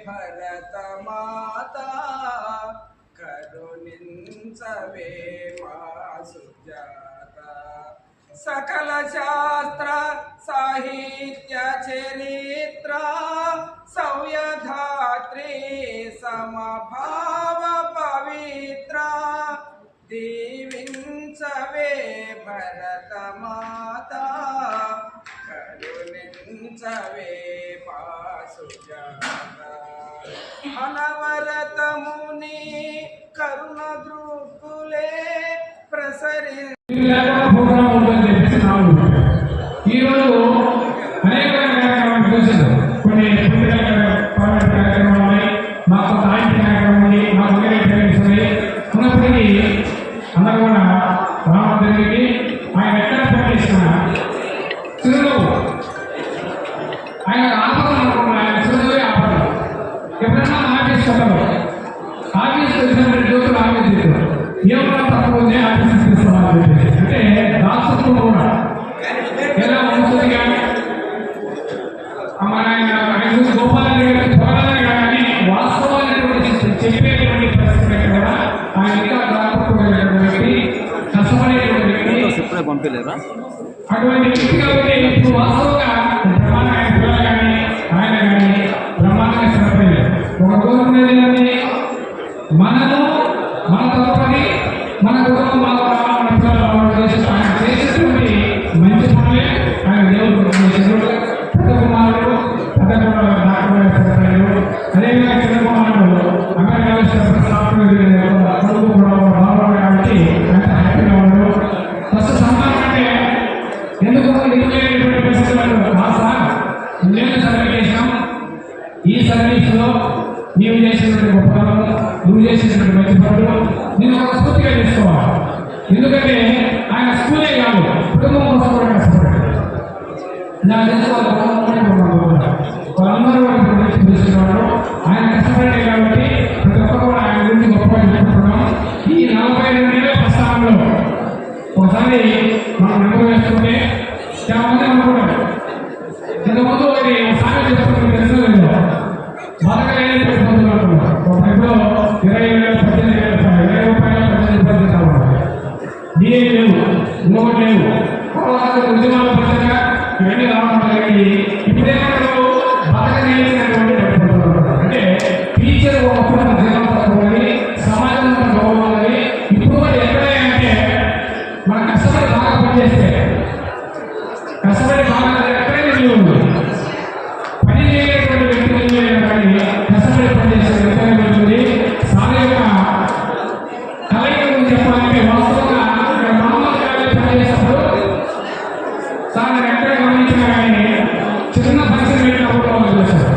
భరత మాత కరుణించవే మా సుజాత సకల శాస్త్ర సాహిత్య చరిత్ర సౌయధాత్రి సమభావ పవిత్ర దీవించవే భరత మాత కరుణించవే సుజాత అనవరతముని కరుణ దృక్కులే ప్రసరి ఈరోజు అనేక కార్యక్రమాలు చూసారు. కొన్ని కార్యక్రమాలు ఉన్నాయి, మాకు సాహిత్య కార్యక్రమం ఉంది, మాకు ఉన్నప్పటికీ అందరూ కూడా రామదేవికి ఆయన ఎక్కడ పనిచేస్తున్నా చిరునవ్వు ఆయన ఆపదలు అనుకున్నా ఆయన చిరునవ్వే ఆపదలు. ఎప్పుడన్నా ఆఫీస్ వస్తారు, ఆఫీస్ వచ్చినప్పుడు జ్యోతులు ఆఫీస్ చేస్తారు, ఏమన్నా తక్కువ ఆఫీస్ తీసుకోవాలి అంటే దాసత్వం కూడా ఎలా ఉంటుంది. కానీ మన ఆయన గోపాలని త్వరగా కానీ వాస్తవాన్ని చెప్పేటువంటి పరిస్థితి కూడా ఆయన ఇంకా దాపట్టుకునేటువంటి కష్టపడేటువంటి వ్యక్తి పంపించలేరా అటువంటి వ్యక్తి. కాబట్టి ఇప్పుడు వాస్తవంగా బ్రహ్మాండ కానీ ఆయన కానీ బ్రహ్మాండంగా శ్రమపడలేదు. ఒక కోరుకునేది మనము మన తప్పని మన కుటుంబం ఆయన చేసేటువంటి మంచి పనులే ఆయన దేవుడు చేసేవాడు. పెద్ద కుమారుడు అదేవిధంగా చిన్న కుమారుడు అమెరికాలో సాఫ్ట్వేర్ కాబట్టి అంత హ్యాపీగా ఉన్నాడు. ఫస్ట్ సంతానం అంటే ఎందుకు ఎదుగులేటువంటి పరిస్థితులు మా సార్ నేను సర్వే చేసాం. ఈ సర్వీస్లో నీవు చేసినటువంటి గొప్పతనం, నువ్వు చేసినటువంటి మంచి పనులు నేను ఒక స్ఫూర్తిగా చేసుకోవాలి. ఎందుకంటే ఆయన స్కూలే కాదు, కుటుంబం కోసం కూడా కష్టపడ్డాడు. నా తెలిసి వాళ్ళందరూ తెలుసుకున్నారు. ఆయన కష్టపడ్డాడు కాబట్టి ప్రతి ఒక్కరు కూడా ఆయన గురించి గొప్పగా చెప్పుకుంటున్నాం. ఈ 42 ఏళ్ల ప్రస్థానంలో ఒకసారి మనం నెంబర్ వేసుకుంటే చాలా మంది అనుకుంటారు. ఇంతకుముందు ఒకటి సామెత చెప్పుకుంటే తెలుసు బతకలేని పొందులు అంటున్నారు. ఒకప్పుడు 20,000, 18,000 రూపాయలు 18 కావాలి. డిఏ లేవు, ఇంకొకటి లేవు. తర్వాత ఉద్యమాల పరంగా ఇవన్నీ రావడం జరిగింది. ఇప్పుడేమో బతకలేనటువంటి అంటే టీచర్ ఒకప్పుడు జీవనం పడుకోవాలి, సమాజంలో గౌరవాలని. ఇప్పుడు కూడా ఎక్కడంటే మన కష్టపడి బాగా పనిచేస్తే కష్టపడి బాగా ఎక్కడైనా లేవు. పని చేయలేటువంటి వ్యక్తి కానీ కష్టపడి పనిచేసే వ్యక్తి ఉంటుంది. సార్ యొక్క కలయిక గురించి చెప్పాలంటే వాస్తవంగా మామూలుగా పనిచేసినప్పుడు సార్ నేను ఎక్కడ గమనించినా కానీ చిన్న ఫంక్షన్ పెట్టినప్పుడు చేశారు.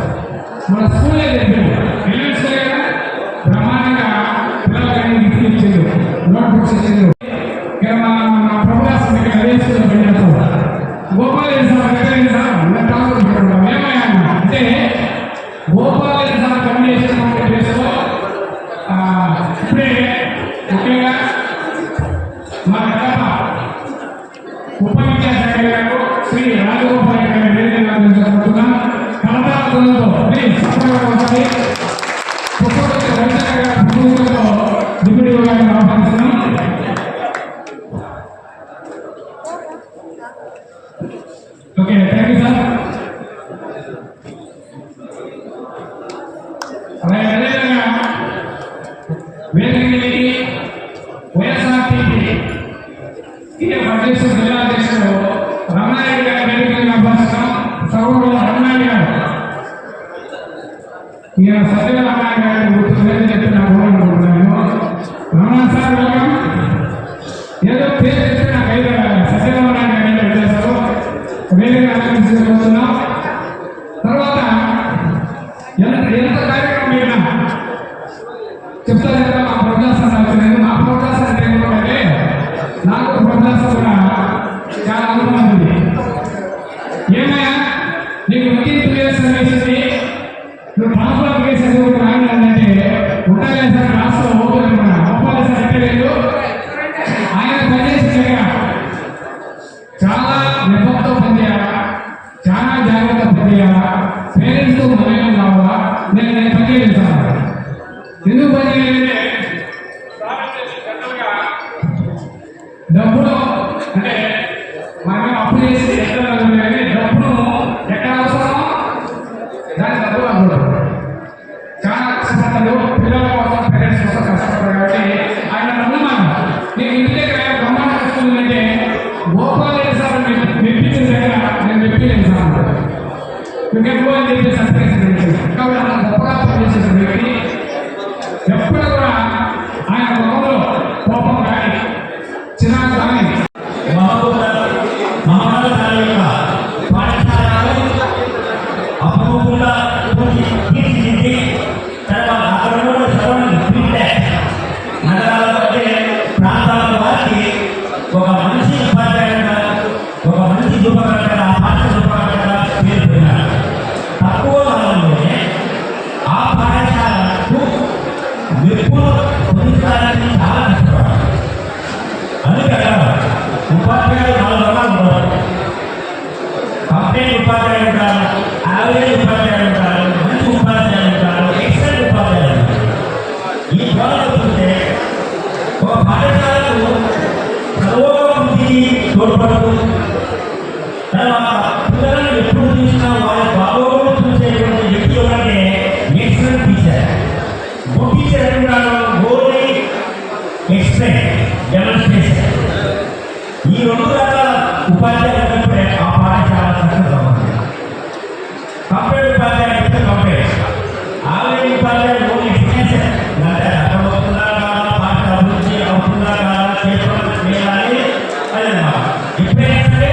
మన స్కూలే చెప్పింది ఎలిమెంట్స్ కదా బ్రహ్మాండంగా పిల్లలకి గిఫ్ట్ ఇచ్చేది, నోట్బుక్స్ ఇచ్చేది. ఇక మన ప్రభుత్వం ఇక్కడ అదేసుకుని పెట్టినప్పుడు గోపాల్ సార్ పెట్టడం ఏమయ్యా అంటే గోపాల్ సార్ పనిచేసినటువంటి ప్లేస్లో ఇప్పుడే ముఖ్యంగా మా కడప ఉప విద్యాశాఖ గారు శ్రీ రాజగోపాల్ గారి వేదికగా జరుగుతున్నాం. కళాకారులతో డిప్యూటీ గారిని ఆహ్వానిస్తున్నాం. Okay, thank you sir. అదేవిధంగా వేదికకి వైఎస్ఆర్టీపీ జిల్లా అధ్యక్షుడు రమణారెడ్డి గారి వేదికగా ఆహ్వానిస్తున్నాం. సభలో రమణారెడ్డి గారు ఈయన సత్యనారాయణ గారి గుర్తు చెప్పి నాకు అనుకుంటున్నాను. Ramana sir welcome. ఏదో పేరు చెప్తే నాకు ఐదు సత్యనారాయణ గారిని వచ్చేసారు. వేదిక ఆలోచించుకుంటున్నాం. తర్వాత ఎంత కార్యక్రమం అయినా చెప్తా చెప్తా మా ప్రజాసన వచ్చింది. మా ప్రజాసన అంటే నాకు ప్రజాసన కూడా చాలా అనుభవం ఉంది. ఏమయ్యా నీకు 15 years సర్వీస్ నువ్వు ట్రాన్స్ఫర్ కేసు రాగాలంటే ఉండాలి సార్. రాష్ట్రం ఓపెన్ గోపాల సార్ ఎక్కలేదు. ఆయన పనిచేసి చాలా నిబద్ధతో పనిచేయాలా, చాలా జాగ్రత్త పనిచేయాలా, పేరెంట్స్తో మమేకం కావాలా. నేను చదువుతారు, చాలా కష్టపడతారు, పిల్లల కోసం పేరెంట్స్ కోసం కష్టపడతారు. కాబట్టి ఆయన నమ్మున్నాను. నేను ఇంటి దగ్గర బ్రహ్మాండ వస్తుందంటే గోపాల్ రెడ్డి సార్ మెప్పించిన దగ్గర నేను మెప్పించలేదు సార్ అన్నాడు. ఇంకెక్కువ అని చెప్పి సత్కరించారు. కాబట్టి అలా గొప్పగా పనిచేసిన వ్యక్తి ఎప్పుడు కూడా ఆయన ముఖంలో కోపం కానీ చిరాకు కానీ అపరూపంగా తీర్చిదిద్ది తర్వాత అక్కడ కూడా నగరాల ప్రాంతాల వారికి ఒక మనిషి ఉపాధ్యాయుడుగా ఒక మనిషి రూపకర్తగా ఆ పాఠ రూపకర్తగా పేరు పొందారు. తక్కువ కాలంలోనే ఆ పాఠశాలకు మెప్పులు పొందించడానికి చాలా కష్టపడారు. అందుకని ఉపాధ్యాయులు 4 రకాలు ఉన్నారు. కంప్లైంట్ ఉపాధ్యాయులు ఉంటారు, యావరేజ్ ఉపాధ్యాయులు ఉంటారు, మంచి ఉపాధ్యాయులు ఉంటారు, ఎక్సలెంట్ ఉపాధ్యాయులు ఉంటారు. ఈ ధోరణి చూస్తే ఒక పాఠశాలకు సర్వోపృతికి తోడ్పడుతూ తర్వాత పిల్లలను ఎప్పుడు చూసినా వారి బాగోగులు చూసేటువంటి వ్యక్తి ఎవరంటే ఎక్సలెంట్ టీచర్. గుడ్ టీచర్ అంటున్నాడు, ఓన్లీ ఎక్స్ప్లెయిన్, డెమాన్స్ట్రేషన్. ఈ 2 రకాల ఉపాధ్యాయులు ఉన్నప్పుడే ఆ పాఠశాల సక్సెస్ అవుతుంది. కంప్యూటర్ ఉపాధ్యాయులు అయితే కంప్యూటర్, ఆన్లైన్ ఉపాధ్యాయులు ఓన్లీ ఎక్స్ప్లెయిన్ అంటే అక్కడ అవుతుందా కాదా, పాఠశాల అభివృద్ధి అవుతుందా కాదా, చేయాలి అదనమాట. ఎప్పుడైనా సరే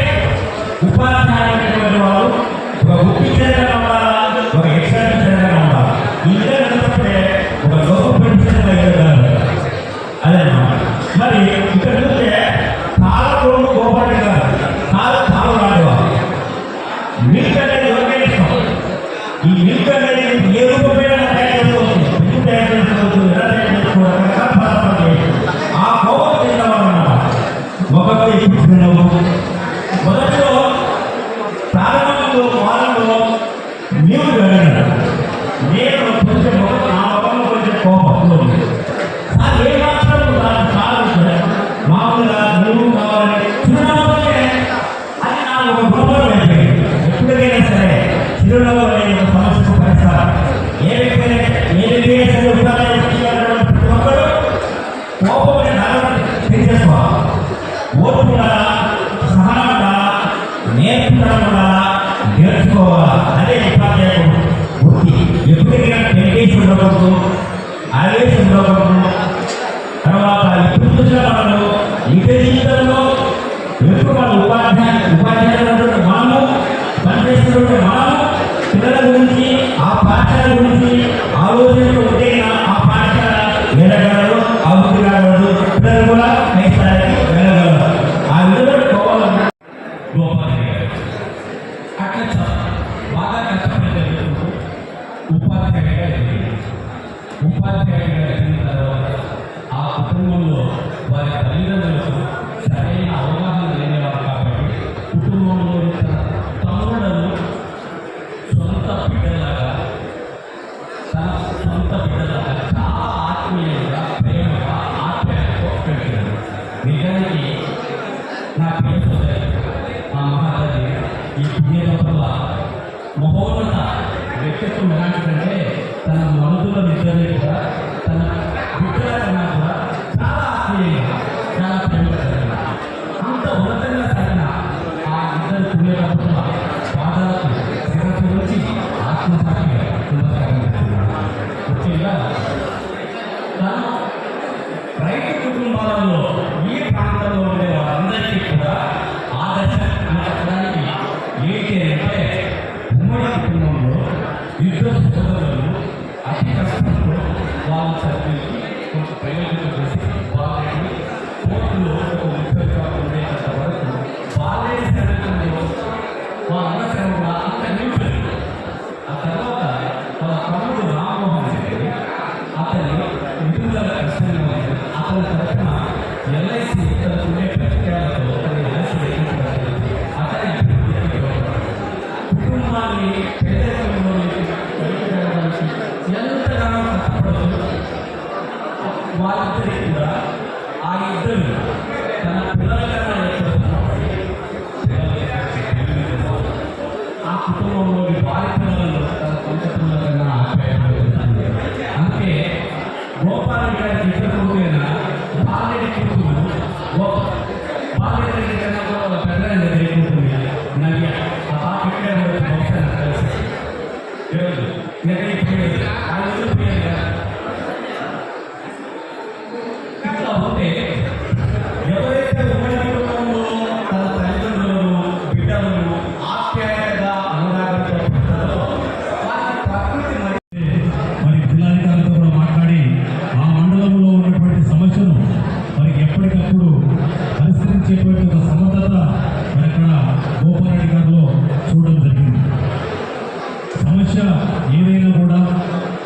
ఉపాధ్యాయులు వాళ్ళు ఒక గుడ్ టీచర్గా ఉండాలా, ఒక ఎక్స్ట్రా టీచర్గా ఉండాలి. ఈ విధంగా ఉన్నప్పుడే ఒక గొప్ప టీచర్గా ఎదగాలి అదనమాట. మరి ఇక్కడ చూస్తే కాలంలో గోపాల్ గారు కాలం రాడేవారు. మిల్క్ అనేది ఎవరికైనా ఇష్టం. ఈ మిల్క్ అనేది ఏ రూపమైన తయారు చేసుకోవచ్చు, ఎందుకు తయారు చేసుకోవచ్చు, ఎలా తయారు చేసుకోవచ్చు, రకరకాల పదార్థాలు చేయవచ్చు. ఆ కోపం తిన్నవారన్నమాట. ఒకరు ఎప్పుడు మొదట్లో ప్రారంభంలో వారంలో నీవు వెళ్ళాను. నేను కొంచెం నా మొక్కలు కొంచెం కోపం ఏ మాత్రం మామూలుగా నువ్వు కావాలని చిరునవ్వులే అది నా ఒక గృహంలో అయిపోయింది. ఎప్పటికైనా సరే చిరునవ్వు అనే ఒక సమస్యకు పరిష్కారం. ఏ వ్యక్తి సరే ఉపాధ్యాయులు ప్రతి ఒక్కరు కోపం పెంచేసుకోవాలి. ఓర్పు ఉండాలా, సహనం ఉండాలా, నేర్పుదనం ఉండాలా, నేర్చుకోవాలా. అదే ఉపాధ్యాయుడు వృత్తి. ఎప్పటికైనా డెడికేషన్ ఉండకూడదు, ఆవేశం ఉండకూడదు. తర్వాత ఇప్పుడు చూసిన వాళ్ళు నిజ జీవితంలో ఎప్పుడు వాళ్ళు ఉపాధ్యాయులు మనము పనిచేస్తున్నటువంటి మనము పిల్లల గురించి ఆ పాఠశాల గురించి ఆలోచనలు ఉంటే ఆ పాఠశాల వెళ్ళగలరు, అభివృద్ధి కాగలరు, పిల్లలు కూడా పైస్థాయికి వెళ్ళగలరు. ఆ విధంగా పోవాలన్నా అట్లా బాగా కష్టపడే ఉపాధ్యాయుడిగా ఎదిగిన తర్వాత ఆ కుటుంబంలో వారి తల్లిదండ్రులకు సరైన అవగాహన లేనివారు కాబట్టి కుటుంబంలో తమ్ముడను సొంత బిడ్డలాగా చాలా ఆత్మీయంగా ప్రేమగా ఆప్యాయతతో పెంచారు. నిజానికి నా పేరు ఆ మహారాజు ఈ పుణ్యవల్ల మహోన్నత వ్యక్తిత్వం ఎలాంటిదంటే తన మనుషుల నిజమే కూడా తన బిడ్డల కన్నా కూడా చాలా ఆత్మీయంగా చాలా ప్రేమగా అంత ఉన్నతంగా సాగిన ఆ ఇద్దరు పుణ్యవల్ల పాదాలకు శిరస్సు నుంచి ఆత్మసాక్షిగా నమస్కారం చేస్తున్నాను. ముఖ్యంగా తను రైతు కుటుంబాలలో ఈ ప్రాంతంలో ఉండే వారందరికీ కూడా ఆదర్శడానికి ఏంటి అంటే ఉమ్మడి కుటుంబంలో ఇద్దరు సోదరులు అతి కష్టంలో వాళ్ళ చదివికి కొంచెం ప్రయోజనం చేసి వాళ్ళని కోర్టులో ఒక ముఖ్యంగా ఉండేంత వరకు వాళ్ళే చదువుతుందో వాళ్ళ కూడా అంత నిలిపారు. ఆ తర్వాత వాళ్ళ తమ్ముడు రామ్మోహన్ రెడ్డి అతని నిధుల కష్టంగా ఉంది. అతని తరఫున ఎల్ఐసి తనకుండే ప్రతిక్రియాలతో అతని ఎల్ఐసి వేయించబడింది. అతని కుటుంబాన్ని పేదరికంలో ఎంతగానో కష్టపడుతూ వాళ్ళ ఎక్కడికి పోయేది ఆ రోజులు పోయేది కదా. ఇట్లా ఉంటే ఎవరైతే ఉమ్మడి కుటుంబంలో తన తల్లిదండ్రులను బిడ్డలను ఆప్యాయంగా అనురాగంతో పెడతారో వారి ప్రకృతి మరి జిల్లాధికారులతో కూడా మాట్లాడి ఆ మండలంలో ఉన్నటువంటి సమస్యను మరి ఎప్పటికప్పుడు పరిష్కరించేటువంటి ఒక సమర్థత మరి అక్కడ గోపారెడ్డి గారిలో చూడడం జరిగింది. సమస్య ఏదైనా కూడా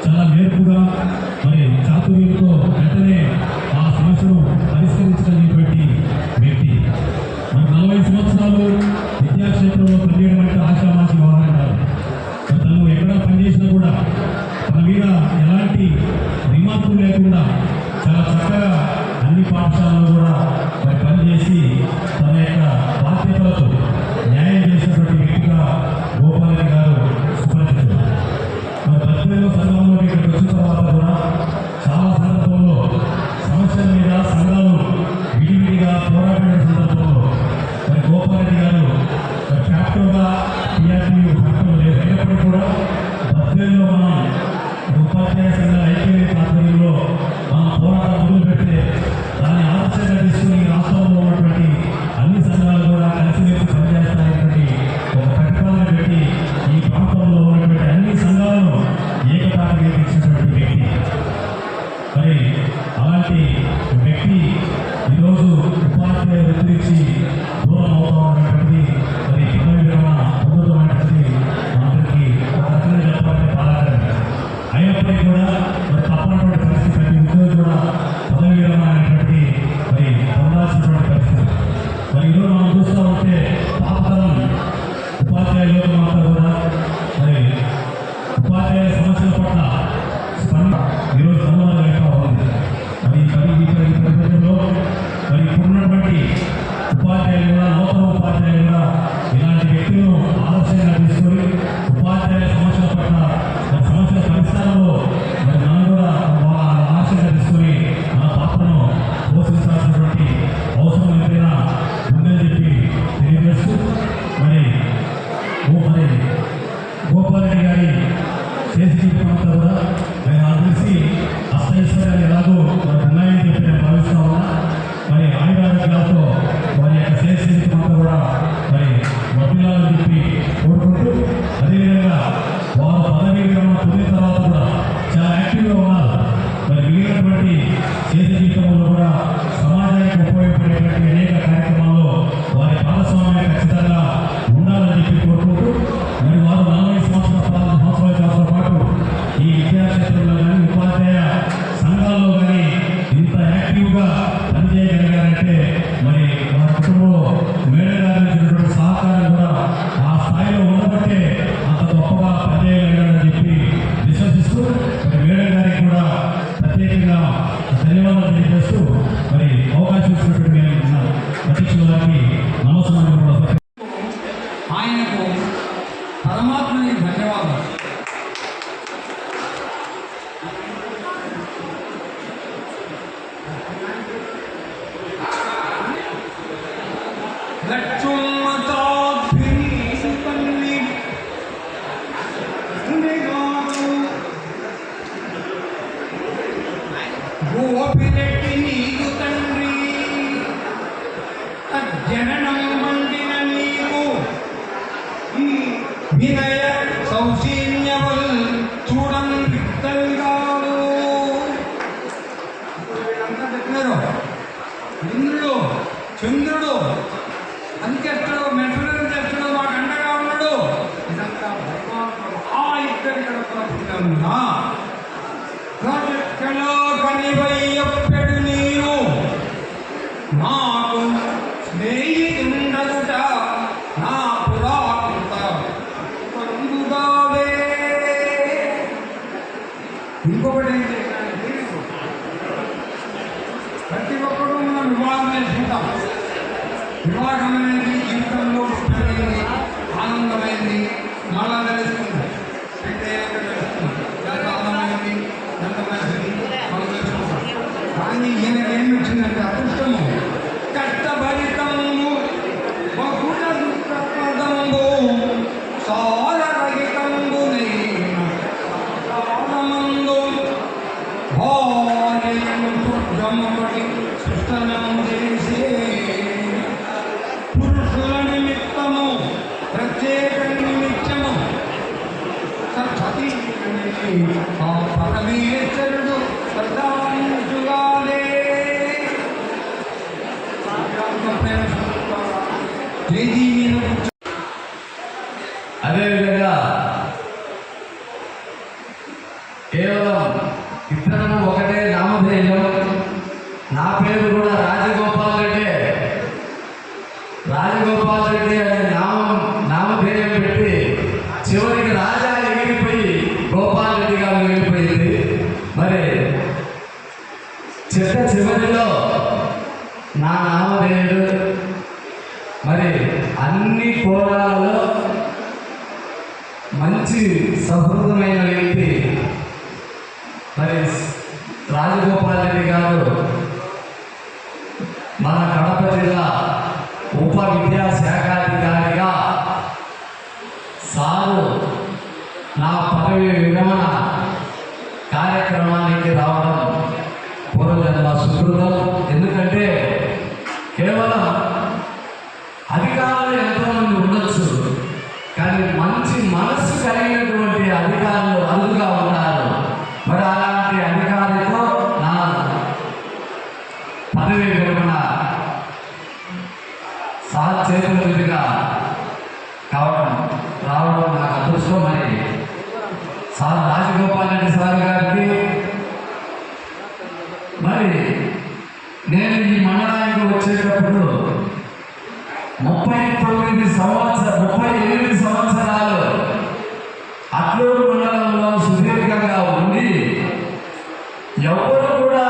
చాలా నేర్పుగా మరి చాతుర్యంతో వెంటనే ఆ సమస్యను పరిష్కరించగలిగినటువంటి వ్యక్తి. మరి 40 సంవత్సరాలు విద్యాక్షేత్రంలో పనిచేయడం అంటే ఆశామాషి వ్యవహారం కాదు. మరి తను ఎక్కడ పనిచేసినా కూడా తన మీద ఎలాంటి రిమార్కులు లేకుండా చాలా చక్కగా అన్ని పాఠశాలలో కూడా మరి పనిచేసి తన యొక్క బాధ్యతలతో న్యాయం చేసినటువంటి వ్యక్తిగా గోపాలరెడ్డి గారు సుపరిచితులు. మరి బద్వేలు సంఘంలో ఇక్కడికి వచ్చిన తర్వాత కూడా చాలా సందర్భంలో సమస్యల మీద సంఘాలు విడివిడిగా పోరాడిన సందర్భంలో మరి గోపాలరెడ్డి గారు క్యాప్టెన్గా టీఆర్టీయూ క్యాప్టెన్ లేనప్పటికీ కూడా బద్వేలులో మనం ఉపాధ్యాయ సంఘాల ఐక్యవేదిక ఆధ్వర్యంలో మనం పోరాటం మొదలుపెడితే దాన్ని ఆదర్శంగా తీసుకుని రాష్ట్రంలో ఉన్నటువంటి అన్ని సంఘాలు కూడా కలిసిమెలిసి పనిచేస్తారనేటువంటి ఒక ప్రతిపాదన పెట్టి ఈ ప్రాంతంలో ఉన్నటువంటి అన్ని సంఘాలను ఏకతాటిగా తెచ్చినటువంటి వ్యక్తి. మరి అలాంటి వ్యక్తి ఈరోజు ఉపాధ్యాయ వృత్తి నుంచి దూరం అవుతా ఉన్నటువంటి మరి పదవి విరమణ పొందడం అనేటువంటి అందరికీ ఒక రకంగా చెప్పాలంటే బాధాకరం. అయినప్పటికీ కూడా మరి తప్పనటువంటి పరిస్థితి ప్రతి ఉద్యోగి కూడా పదవి విరమణ అనేటువంటి మరి పొందాల్సినటువంటి పరిస్థితి. మరి ఈరోజు మనం చూస్తూ ఉంటే పాతతరం ఉపాధ్యాయులు అంతా కూడా మరి ఉపాధ్యాయ సమస్యల పట్ల స్పందన ఈరోజు సంబంధంగా ఉంది. మరి ఈ పరిస్థితుల్లో మరి ఇప్పుడున్నటువంటి ఉపాధ్యాయులు కూడా నూతన ఉపాధ్యాయులు కూడా ఇలాంటి వ్యక్తులను ఆదర్శంగా తీసుకొని ఉపాధ్యాయుల సమస్యల పట్ల సమస్యల పరిష్కారంలో మరి మనం కూడా ఆదర్శంగా తీసుకొని మన పాత్రను పోషించాల్సినటువంటి అవసరం ఎంతైనా ఉందని చెప్పి తెలియజేస్తూ మరి గోపాలరెడ్డి గారి చేసి చెప్పినంత కూడా నేను తెలిసి అష్టైశ్వర్యాలు ఎలాగో మరి ఉన్నాయని చెప్పి నేను భావిస్తా ఉన్నా. మరి ఆయురారోగ్యాలతో వారి యొక్క చేసి చెప్పినంత కూడా మరి వడ్డీలాలని చెప్పి కోరుకుంటూ అదేవిధంగా వారు పదవీ విరమణ పొందిన తర్వాత కూడా చాలా యాక్టివ్గా ఉన్నారు. మరి మిగిలినటువంటి చేతి జీవితంలో కూడా సమాజానికి ఉపయోగపడేటువంటి అనేక కార్యక్రమాల్లో వారి భాగస్వామ్యం ఖచ్చితంగా ఉండాలని చెప్పి కోరుకుంటూ మరి వారు 40 సంవత్సరాల పాటు ఈ విద్యాక్షేత్రంలో కానీ ఉపాధ్యాయ సంఘాల్లో కానీ ఇంత యాక్టివ్గా పనిచేయగలిగారంటే మరి వారి కుటుంబంలో మేడం గారి నుంచి సహకారం కూడా ఆ స్థాయిలో ఉండబట్టే అంత గొప్పగా పనిచేయగలిగారని చెప్పి విశ్వసిస్తూ మరి మేడం గారికి కూడా ప్రత్యేకంగా ధన్యవాదాలు తెలియజేస్తూ మరి అవకాశం ఇచ్చినటువంటి అధ్యక్షుల వారికి నమస్కారం కూడా ఆయనకు పరమాత్మని ధన్యవాదాలు. గోపిరెడ్డి నీకు తండ్రి జననం మండిన నీకు ఈ వినయ సౌశీల్యవల్ చూడండి తల్లిగాడు. వీళ్ళంతా చెప్పినారు ఇంద్రుడు చంద్రుడు అంత్యస్తుడు మెట్రుడు చేస్తుడు మాకు అండగా ఉన్నాడు. ఇదంతా భగవంతుడు ఆ ఇద్దరి కడుపులో రాజకలో కనివయ్యప్పెడు నీవు నాకు స్నేహితుండదుట నా పురాకృత పొందుగావే. ఇంకొకటి ఏంటంటే ప్రతి ఒక్కరూ మనం వివాహం చేసుకుంటాం. వివాహం అనేది జీవితంలో పుట్టినది ఆనందమైంది, మళ్ళా తెలుస్తుంది, తెలుస్తుంది ఎంత ఆనందమైంది, ఎంత మంచిది మనం తెలుసుకుంటాం. కానీ ఈయనకి ఏమి వచ్చిందంటే అదృష్టము కష్టభరితము బహుళ దుఃఖపదంబు సారరహితంబు జగముపటి సృష్టనం చేసి పురుషుల నిమిత్తము ప్రత్యేక నిమిత్తము సత్సతి ఆ పరమేశ్వరుడు ప్రధానుగానే అదేవిధంగా కేవలం ఇద్దరం ఒకటే నామధేయం. నా పేరు కూడా రాజగోపాల్ రెడ్డి. రాజగోపాల్ రెడ్డి అనే నామధేయం పెట్టి చివరికి రాజా ఎగిరిపోయి గోపాల్ రెడ్డిగా మిగిలిపోయింది. మరి చివరిలో నా నామధేయుడు మరి అన్ని కోణాలలో మంచి సహృదమైన వ్యక్తి మరి రాజగోపాల్ రెడ్డి గారు మన కడప జిల్లా ఉప విద్యాశాఖాధికారిగా సారు నా పదవి విరమణ కార్యక్రమానికి రావడం పూర్వజన్మ సుకృతం. ఎందుకంటే కేవలం అధికారులు ఎంతోమంది ఉండొచ్చు, కానీ మంచి మనస్సు కలిగినటువంటి అధికారులు అరుదుగా ఉన్నారు. మరి అలాంటి అధికారితో నా పదవి విరమణ చేతులుగా రావడం నాకు అదృష్టం. మరి సార్ రాజగోపాల్ రెడ్డి సార్ గారికి మరి నేను ఈ మండలానికి వచ్చేటప్పుడు 38 సంవత్సరాలు అట్లూరు మండలంలో సుదీర్ఘంగా ఉండి ఎవరు కూడా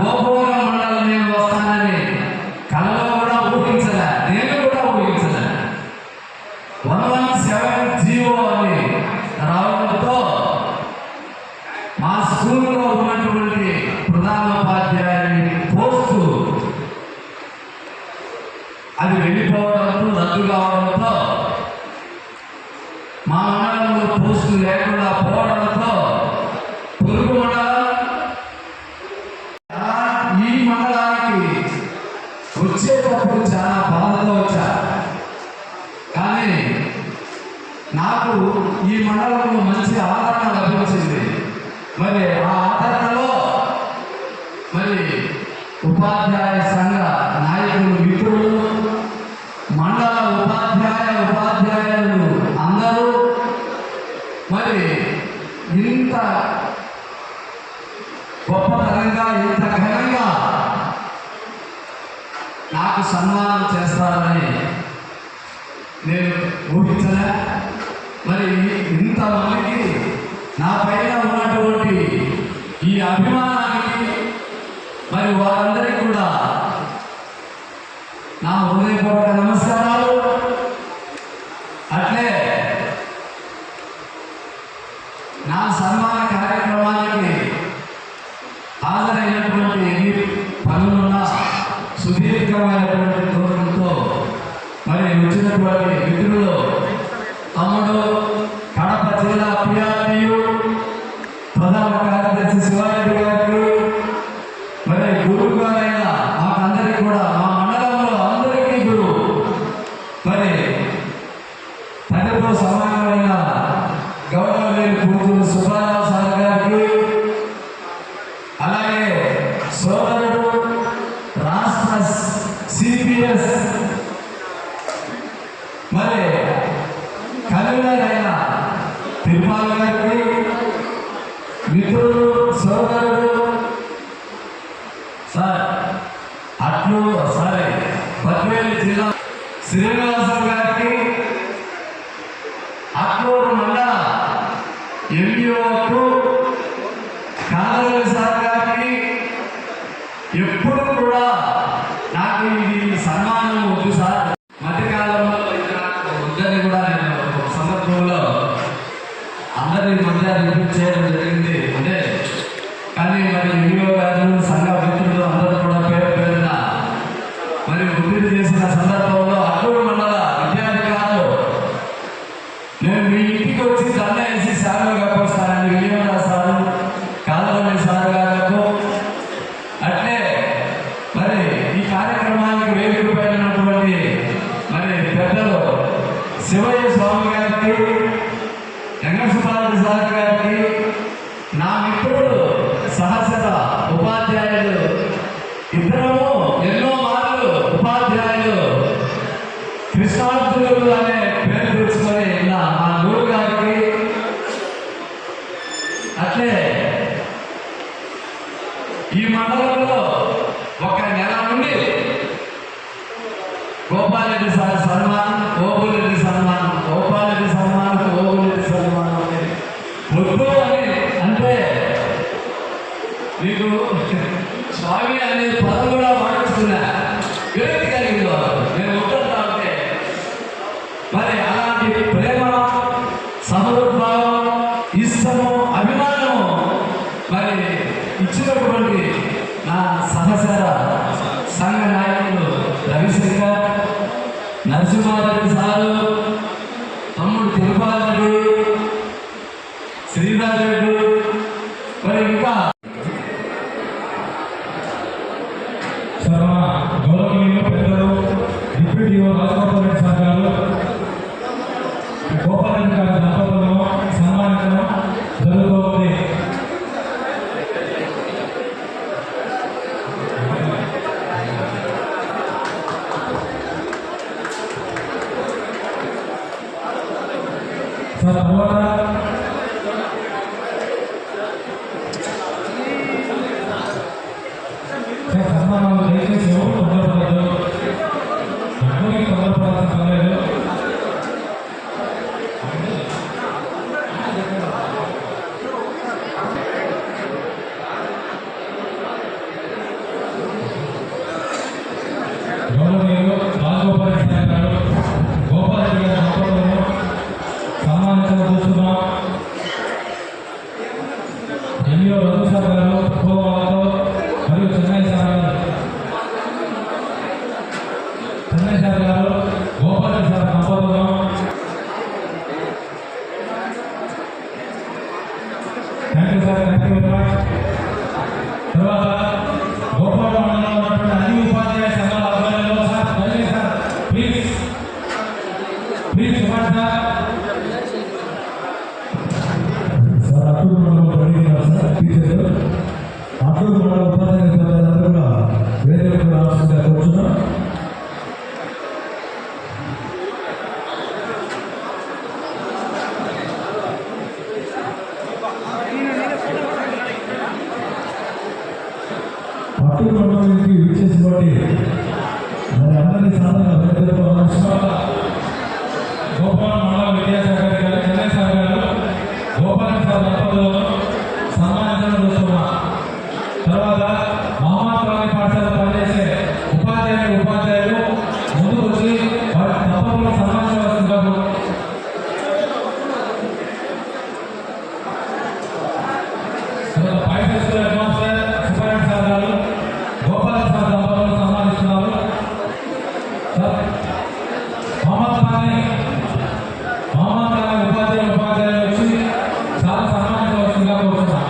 గోపవరం మండలం నేను వస్తానని కలలో కూడా ఊహించలే. నేను కూడా ఊహించలే. 117 అని రావడంతో మా స్కూల్లో ఉన్నటువంటి ప్రధానోపాధ్యాయుని పోస్టు అది వెళ్ళిపోవడంతో రద్దు కావడంతో మా మండలంలో పోస్టు లేకుండా పోవడంతో పొరుగు మండలం ఈ మండలానికి వచ్చేటప్పుడు చాలా బాధతో వచ్చా. కానీ నాకు ఈ మండలంలో మంచి ఆదరణ లభించింది. మరి ఆ ఆదరణలో మరి ఉపాధ్యాయ సంఘ నాయకులు, మిత్రులు, మండల ఉపాధ్యాయులు అందరూ మరి ఇంత గొప్పతనంగా ఇంత ఘనంగా నాకు సన్మానం చేస్తారని నేను ఊహించలే. మరి ఇంతమందికి నా పైన ఉన్నటువంటి ఈ అభిమానానికి మరి వారందరికీ కూడా నా హృదయపూర్వక నమస్కారాలు. అట్లే నా సన్మాన కార్యక్రమానికి హాజరైనటువంటి ఎన్ని పనులున్న సుదీర్ఘమైనటువంటి దూరంతో మరి వచ్చినటువంటి మిత్రులు, తమ్ముడు, కడప జిల్లా పిఆర్టీయు ప్రధాన కార్యదర్శి శివారెడ్డి గారికి, మరి గురువు గారైన మాకందరికీ కూడా, మా మండలంలో అందరికీ గురువు, మరి తండ్రితో సమానమైన గౌరవనీయులు పూజలు సుబ్బారావు సార్ గారికి, అలాగే సోదరుడు రాష్ట్ర సిపిఎస్ మరి కన్వీనర్ అయిన తిరుమల గారికి, మిత్రుడు, సోదరుడు సార్ పద్వేలు జిల్లా శ్రీనివాసం గారికి, అట్లూరు మండల ఎంఈఓకు కాదరవి సార్ గారికి, ఎప్పుడు కూడా నాకు ఇది సన్మానం వద్దు సార్, మధ్యకాలంలో ఇద్దరిని కూడా నేను ఒక సందర్భంలో అందరి మధ్య రిపీట్ చేయడం జరిగింది. అంటే కానీ మరి ఎంఈఓ గారు, సంఘ మిత్రులు అందరూ కూడా పేరు పేరున మరి ఒత్తిడి చేసిన సందర్భంలో అట్లూరు మండల విద్యాధికారులు నేను మీ ఇంటికి వచ్చి దండ వేసి శాలువగా పోస్తానని విజయవాడ అట్లే ఈ మండలంలో ఒక నెల నుండి గోపాలరెడ్డి సార్ సన్మానం, ఓబులరెడ్డి సన్మానం, గోపాలరెడ్డి సన్మానం, ఓబులరెడ్డి సన్మానం అనేది వద్దు అని అంటే మీకు స్వామి అనే పదం కూడా వాడుతున్నా విరక్తి కలిగింది వారు. నేను వద్దంటా ఉంటే మరి అలాంటి ప్రేమ, సహృద్భావం, ఇష్టము, అభిమానము మరి ఇచ్చినటువంటి నా సహచర సంఘ నాయకులు రవిశంకర్, నరసింహారెడ్డి సారు, తమ్ముడు తిరుపాలరెడ్డి, శ్రీధర్ రెడ్డి, మరి ఇంకా గౌరవనీయులు పెద్దలు డిప్యూటీ రాజగోపాల్ రెడ్డి సార్ గారు గోపాలరెడ్డి గారి దంపతులను సన్మానించడం జరుగుతోంది. సార్ తర్వాత సన్మానాలు దయచేసి ఎవరు తొందరపడదు, ఎవరికి తొందరపడాల్సిన పర్లేదు. గౌరవనీయులు రాజగోపాల్ రెడ్డి సార్ గారు గోపాలరెడ్డి గారి దంపతులను సన్మానించడం చూస్తున్నాం. ఎంఈఓ రఘు సార్ గారు కోవాలతో మరియు చెన్నై సార్ గారు గోపాలరెడ్డి సార్ దంపతులను thank you sir, thank you very much. తర్వాత గోపాల మండలంలో ఉన్నటువంటి అన్ని ఉపాధ్యాయ సంఘాల ఆధ్వర్యంలో సార్ దయచేసి సార్ ప్లీజ్ చెప్పండి సార్. అట్టూరు మండలం పండితులు సార్ టీచర్లు, అట్టూరు మండల ఉపాధ్యాయులు కూడా వేదికకు రావాల్సిందిగా కోరుతున్నాం. అట్టూరు మండలానికి విచ్చేసి బట్టి మరి అందరినీ సాధారణ గోపాల మండల విద్యాశాఖ గారు చెన్నై సార్ గారు గోపాలరెడ్డి సార్ దంపతులను సన్మానించడం చూస్తున్నాం. తర్వాత మహమ్మద్ పాఠశాల పనిచేసే ఉపాధ్యాయులు ముందుకు వచ్చి వారి దంపతులను సన్మానించవలసిందిగా పైసల్ school headmaster Subba Reddy sir garu Gopal Reddy sir దంపతులను సన్మానిస్తున్నారు. మహమ్మద్ ఉపాధ్యాయులు వచ్చి చాలా సన్మానించవలసిందిగా కోరుతున్నాం.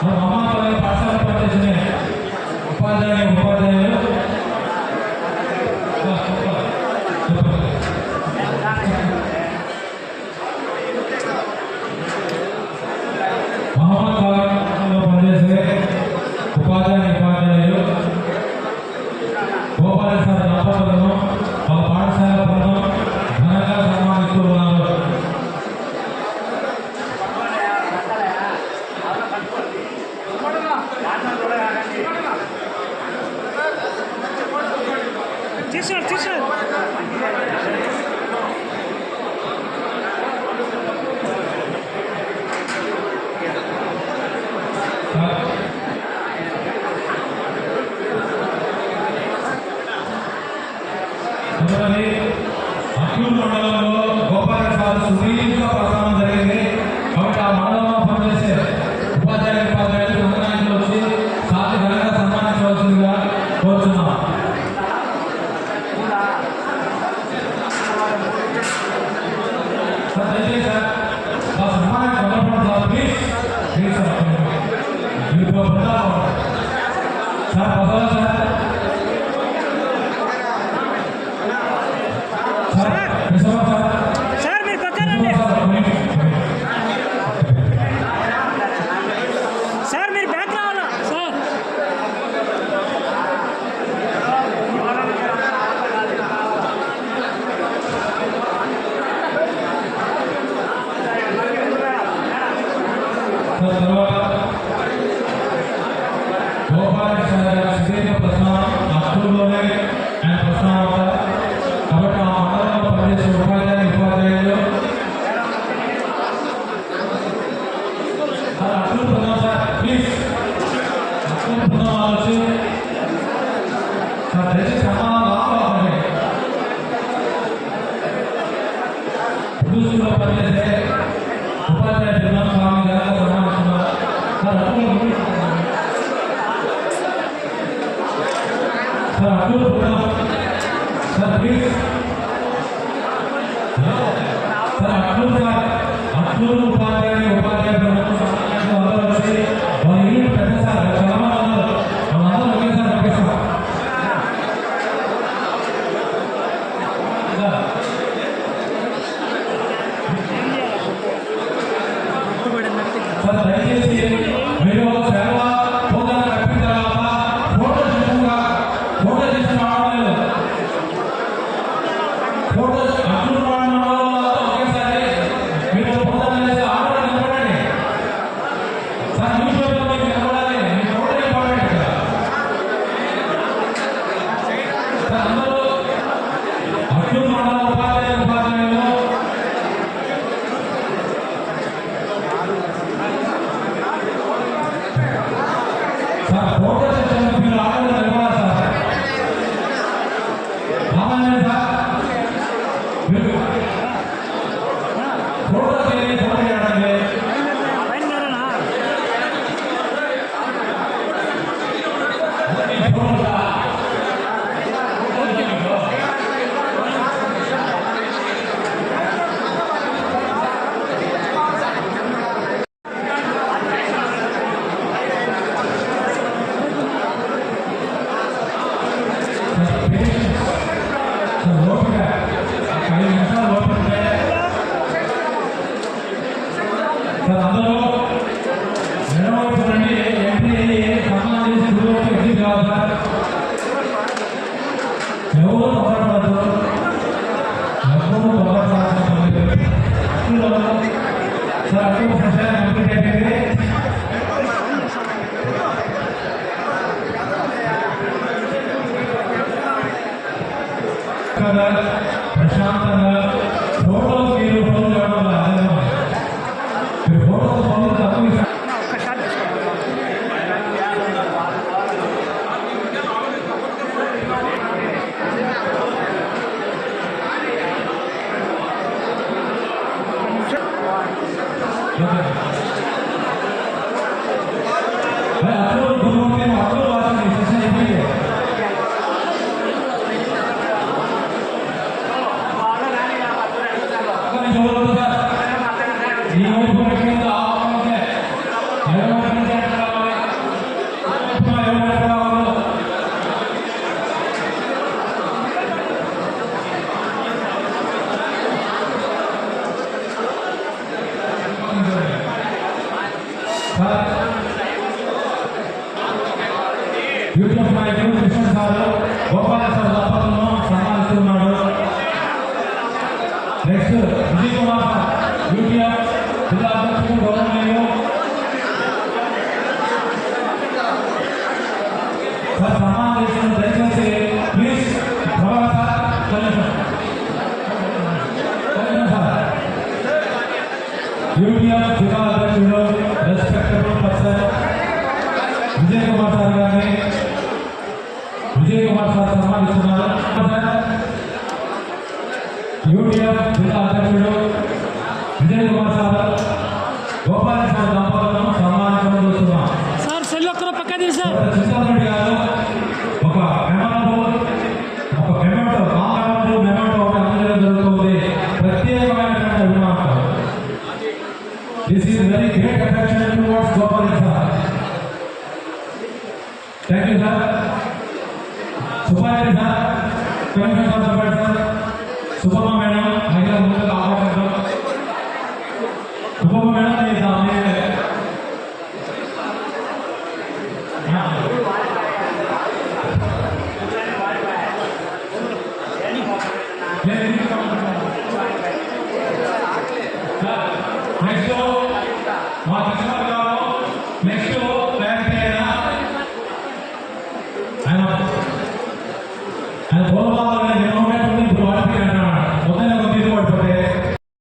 మహమ్మద్ పాఠశాల పనిచేసిన ఉపాధ్యాయులు మహమ్మద్ పనిచేసే ఉపాధ్యాయులు గోపాలరెడ్డి సార్ దంపతులను వాళ్ళ పాఠశాల బృందం ఘనంగా సన్మానిస్తూ ఉన్నారు. అట్టూరు మండలంలో గోపాలరెడ్డి సార్ సుదీర్ఘ ప్రస్థానం జరిగింది. కాబట్టి ఆ మండలంలో పనిచేసే ఉపాధ్యాయులు మండలానికి వచ్చి సార్ ఘనంగా సన్మానించవలసిందిగా కోరుతున్నాం. సార్ దయచేసి సార్ ఆ సన్మానానికి మొదలుపడండి సార్, ప్లీజ్ సార్. మీరు సార్ పదవి సార్ సార్ మీరు పక్కనండి. సార్ మీరు బ్యాక్ రావాలా sir. Atluru sir please sir Atluru ఉపాధ్యాయులు అందరూ వచ్చి వాళ్ళ ఇల్లు పెద్ద సార్ చాలా మంది ఉన్నారు వాళ్ళందరూ ఒకేసారి పంపిస్తాం సార్ దయచేసి మీరు సేవ హోదా కట్టిన తర్వాత ఫోటో చేసిన రావడం ఫోటో అట్లు రావడం ఒకేసారి మీరు హోదా చేసి ఆర్డర్ నిలబడండి సార్ న్యూస్ పేపర్లో మీకు నిలబడాలి మీకు ఫోటో ఇంపార్టెంట్ సార్ అందరూ అట్లు మండల ఉపాధ్యాయులు సార్ ఫోటో సెషన్ మీరు ఆర్డర్ నిలబడాలి సార్ రామాయణ సార్ మీరు ఫోటో చేయడానికి లోపల 5 నిమిషాలు లోపల సార్ అందరూ నిలబడి రండి ఎంట్రీ సన్మానం చేసి గురువుకి ఎగ్జిట్ కావాలి సార్ ఎవరు తొందరపడద్దు ఎవరు తొందరపడాల్సిన సార్ అటు ప్రచారం కంప్లీట్ అయిపోయింది ప్రశాంతంగా ఫోటో మీరు ఫోన్ చేయడం వల్ల మీరు ఫోటో ఫోన్ తక్కువ అప్పుడు గురువు అప్పుడు వాసన సెషన్ అయిపోయింది యూట్యూబ్ నాయకులు కృష్ణ సార్ గోపాల సార్ దంపతులను సన్మానిస్తున్నాడు నెక్స్ట్ విజయ్ కుమార్ యూట్యూబ్ జిల్లా అధ్యక్షుడు గౌరవనీయులు సార్ సన్మానం చేసిన దయచేసి ప్లీజ్ సార్ యూట్యూబ్ జిల్లా అధ్యక్షుడు respectable person Vijay Kumar sir గారిని విజయ్ కుమార్ సార్ సన్మానిస్తున్నారు యూటీఎఫ్ జిల్లా అధ్యక్షుడు విజయ్ కుమార్ సార్ గోపాల సార్ దంపతులను సన్మానించడం చూస్తున్నాం సార్ సెల్ ఒక్కరు పక్క తీసారు చిత్తారెడ్డి గారు ఒక మెమెంటో ఒకటి అందజేయడం జరుగుతుంది ప్రత్యేకమైనటువంటి అభిమానం this is very great affection towards Gopal sir thank you sir Subba Reddy sir commissioner sir Subbamma madam మహిళా ముందుకు ఆహ్వానించడం సుబ్బమ్మ మేడం నెక్స్ట్ మా కృష్ణ